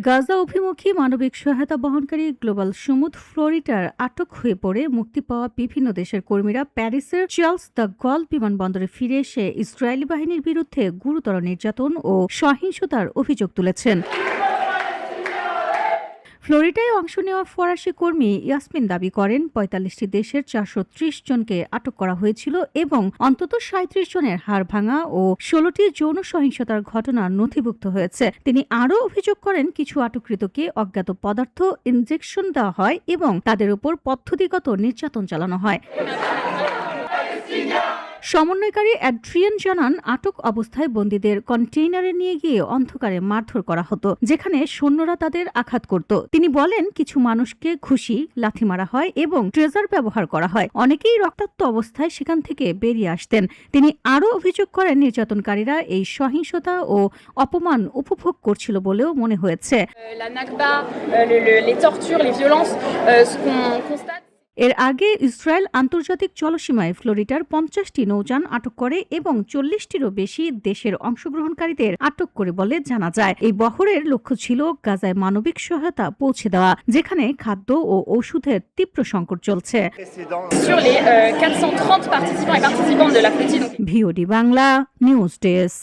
গাজা অভিমুখী মানবিক সহায়তা বহনকারী গ্লোবাল সুমুদ ফ্লোরিডার আটক হয়ে পড়ে মুক্তি পাওয়া বিভিন্ন দেশের কর্মীরা প্যারিসের চার্লস দ্য গল বিমানবন্দরে ফিরে এসে ইসরায়েলি বাহিনীর বিরুদ্ধে গুরুতর নির্যাতন ও সহিংসতার অভিযোগ তুলেছেন। ফ্লোরিডায় অংশ নেওয়া ফরাসি কর্মী ইয়াসমিন দাবি করেন ৪৫টি দেশের ৪৩০ জনকে আটক করা হয়েছিল এবং অন্তত ৩৭ জনের হাড় ভাঙা ও ১৬টি যৌন সহিংসতার ঘটনা নথিভুক্ত হয়েছে। তিনি আরও অভিযোগ করেন কিছু আটককৃতকে অজ্ঞাত পদার্থ ইনজেকশন দেওয়া হয় এবং তাদের উপর পদ্ধতিগত নির্যাতন চালানো হয়। সমন্বয়কারী অ্যাড্রিয়ান জানান আটক অবস্থায় বন্দীদের কন্টেইনারে নিয়ে গিয়ে অন্ধকারে মারধর করা হতো, যেখানে সৈন্যরা তাদের আঘাত করত। তিনি বলেন কিছু মানুষকে ঘুষি, লাথি মারা হয় এবং ট্রেজার ব্যবহার করা হয়। অনেকেই রক্তাক্ত অবস্থায় সেখান থেকে বেরিয়ে আসতেন। তিনি আরও অভিযোগ করেন নির্যাতনকারীরা এই সহিংসতা ও অপমান উপভোগ করছিল বলেও মনে হয়েছে। এর আগে ইসরায়েল আন্তর্জাতিক জলসীমায় ফ্লোরিডার ৫০টি নৌযান আটক করে এবং ৪০টিরও বেশি দেশের অংশগ্রহণকারীদের আটক করে বলে জানা যায়। এই বহরের লক্ষ্য ছিল গাজায় মানবিক সহায়তা পৌঁছে দেওয়া, যেখানে খাদ্য ও ওষুধের তীব্র সংকট চলছে। VOD Bangla news desk.